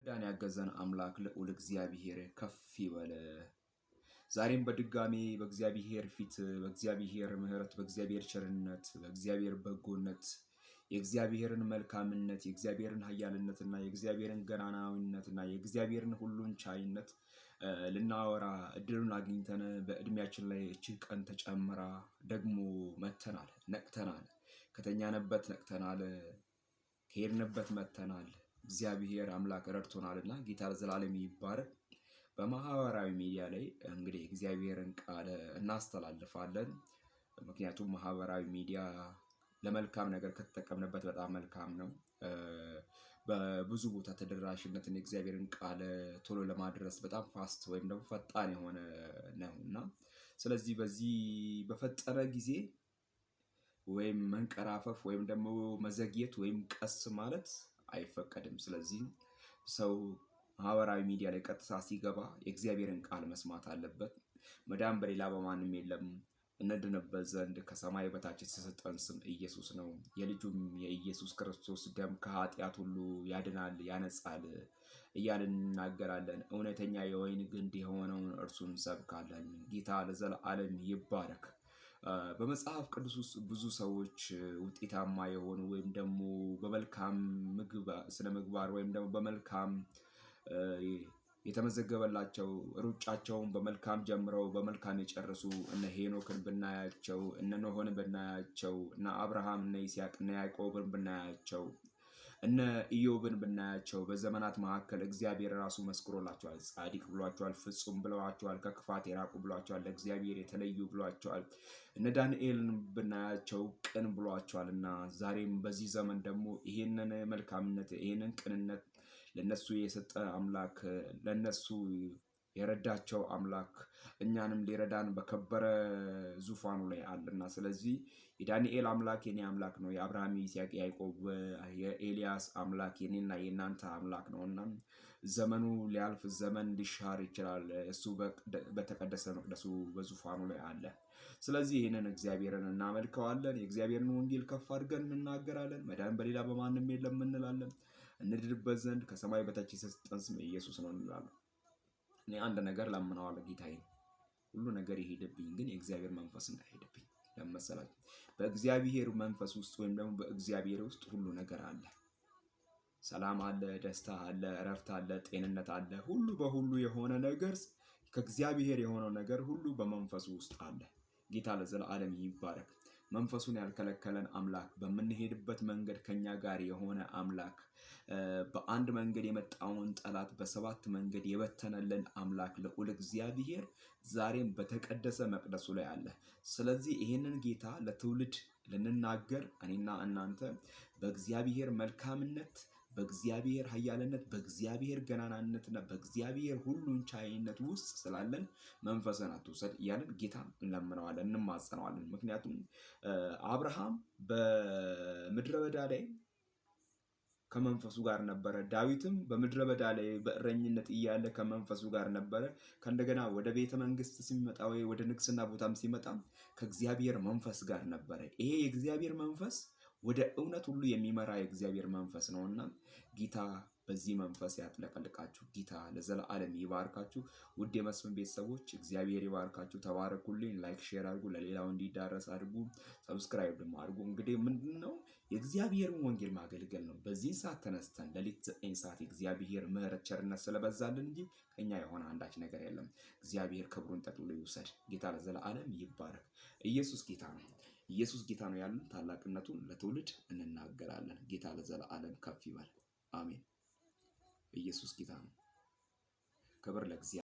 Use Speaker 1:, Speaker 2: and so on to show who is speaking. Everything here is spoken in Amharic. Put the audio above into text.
Speaker 1: ያን ያገዘን አምላክ ልዑል እግዚአብሔር ከፍ ይበል። ዛሬም በድጋሚ በእግዚአብሔር ፊት በእግዚአብሔር ምሕረት በእግዚአብሔር ቸርነት በእግዚአብሔር በጎነት የእግዚአብሔርን መልካምነት የእግዚአብሔርን ኃያልነትና የእግዚአብሔርን ገናናዊነትና የእግዚአብሔርን ሁሉን ቻይነት ልናወራ እድሉን አግኝተን በእድሜያችን ላይ እቺ ቀን ተጨምራ ደግሞ መተናል፣ ነቅተናል፣ ከተኛንበት ነቅተናል፣ ከሄድንበት መተናል። እግዚአብሔር አምላክ ረድቶናልና ጌታ ለዘላለም ይባረክ። በማህበራዊ ሚዲያ ላይ እንግዲህ እግዚአብሔርን ቃል እናስተላልፋለን። ምክንያቱም ማህበራዊ ሚዲያ ለመልካም ነገር ከተጠቀምንበት በጣም መልካም ነው። በብዙ ቦታ ተደራሽነትን የእግዚአብሔርን ቃል ቶሎ ለማድረስ በጣም ፋስት ወይም ደግሞ ፈጣን የሆነ ነውና ስለዚህ በዚህ በፈጠረ ጊዜ ወይም መንቀራፈፍ ወይም ደግሞ መዘግየት ወይም ቀስ ማለት አይፈቀድም። ስለዚህ ሰው ማህበራዊ ሚዲያ ላይ ቀጥታ ሲገባ የእግዚአብሔርን ቃል መስማት አለበት። መዳን በሌላ በማንም የለም። እንድንበት ዘንድ ከሰማይ በታች የተሰጠን ስም ኢየሱስ ነው። የልጁም የኢየሱስ ክርስቶስ ደም ከኃጢአት ሁሉ ያድናል፣ ያነጻል እያልን እናገራለን። እውነተኛ የወይን ግንድ የሆነውን እርሱን እንሰብካለን። ጌታ ለዘላለም ይባረክ። በመጽሐፍ ቅዱስ ውስጥ ብዙ ሰዎች ውጤታማ የሆኑ ወይም ደግሞ በመልካም ስነ ምግባር ወይም ደግሞ በመልካም የተመዘገበላቸው ሩጫቸውን በመልካም ጀምረው በመልካም የጨረሱ እነ ሄኖክን ብናያቸው፣ እነ ኖህን ብናያቸው፣ እነ አብርሃም፣ እነ ይስሐቅ፣ እነ ያዕቆብን ብናያቸው፣ እነ ኢዮብን ብናያቸው በዘመናት መካከል እግዚአብሔር ራሱ መስክሮላቸዋል። ጻድቅ ብሏቸዋል፣ ፍጹም ብለዋቸዋል፣ ከክፋት የራቁ ብሏቸዋል፣ ለእግዚአብሔር የተለዩ ብሏቸዋል። እነ ዳንኤልን ብናያቸው ቅን ብሏቸዋል። እና ዛሬም በዚህ ዘመን ደግሞ ይሄንን መልካምነት ይሄንን ቅንነት ለነሱ የሰጠ አምላክ ለነሱ የረዳቸው አምላክ እኛንም ሊረዳን በከበረ ዙፋኑ ላይ አለና ስለዚህ የዳንኤል አምላክ የኔ አምላክ ነው። የአብርሃም የይስሐቅ ያዕቆብ የኤልያስ አምላክ የኔና የናንተ አምላክ ነውና ዘመኑ ሊያልፍ ዘመን ሊሻር ይችላል። እሱ በተቀደሰ መቅደሱ በዙፋኑ ላይ አለ። ስለዚህ ይህንን እግዚአብሔርን እናመልከዋለን። የእግዚአብሔርን ወንጌል ከፍ አድርገን እንናገራለን። መዳን በሌላ በማንም የለም እንላለን። እንድንበት ዘንድ ከሰማይ በታች የተሰጠን ስም ኢየሱስ ነው እንላለን። እኔ አንድ ነገር ለምነዋለሁ ጌታዬ፣ ሁሉ ነገር ይሄድብኝ፣ ግን የእግዚአብሔር መንፈስ እንዳይሄድብኝ። ለመሰላችሁ በእግዚአብሔር መንፈስ ውስጥ ወይም ደግሞ በእግዚአብሔር ውስጥ ሁሉ ነገር አለ። ሰላም አለ፣ ደስታ አለ፣ እረፍት አለ፣ ጤንነት አለ። ሁሉ በሁሉ የሆነ ነገር ከእግዚአብሔር የሆነው ነገር ሁሉ በመንፈሱ ውስጥ አለ። ጌታ ለዘላለም ይባረክ። መንፈሱን ያልከለከለን አምላክ፣ በምንሄድበት መንገድ ከኛ ጋር የሆነ አምላክ፣ በአንድ መንገድ የመጣውን ጠላት በሰባት መንገድ የበተነልን አምላክ ልዑል እግዚአብሔር ዛሬም በተቀደሰ መቅደሱ ላይ አለ። ስለዚህ ይሄንን ጌታ ለትውልድ ልንናገር እኔና እናንተ በእግዚአብሔር መልካምነት፣ በእግዚአብሔር ኃያልነት፣ በእግዚአብሔር ገናናነትና በእግዚአብሔር ሁሉን ቻይነት ውስጥ ስላለን መንፈስን አትውሰድ እያልን ጌታ እንለምነዋለን፣ እንማጸነዋለን። ምክንያቱም አብርሃም በምድረ በዳ ላይ ከመንፈሱ ጋር ነበረ። ዳዊትም በምድረ በዳ ላይ በእረኝነት እያለ ከመንፈሱ ጋር ነበረ። ከእንደገና ወደ ቤተ መንግስት ሲመጣ ወይ ወደ ንግስና ቦታም ሲመጣ ከእግዚአብሔር መንፈስ ጋር ነበረ። ይሄ የእግዚአብሔር መንፈስ ወደ እውነት ሁሉ የሚመራ የእግዚአብሔር መንፈስ ነውና ጌታ በዚህ መንፈስ ያጥለቀልቃችሁ። ጌታ ለዘላለም ይባርካችሁ። ውድ የመስፍን ቤተሰቦች እግዚአብሔር ይባርካችሁ። ተባረኩልኝ። ላይክ ሼር አድርጉ፣ ለሌላው እንዲዳረስ አድርጉ፣ ሰብስክራይብ ደግሞ አድርጉ። እንግዲህ ምንድነው የእግዚአብሔርን ወንጌል ማገልገል ነው። በዚህ ሰዓት ተነስተን ሌሊት 9 ሰዓት የእግዚአብሔር ምሕረት ቸርነት ስለበዛልን እንጂ ከኛ የሆነ አንዳች ነገር የለም። እግዚአብሔር ክብሩን ጠቅልሎ ይውሰድ። ጌታ ለዘላለም ይባረክ። ኢየሱስ ጌታ ነው። ኢየሱስ ጌታ ነው ያለን ታላቅነቱን ለትውልድ እንናገራለን። ጌታ ለዘላለም ከፍ ይበል። አሜን። ኢየሱስ ጌታ ነው። ክብር ለእግዚአብሔር።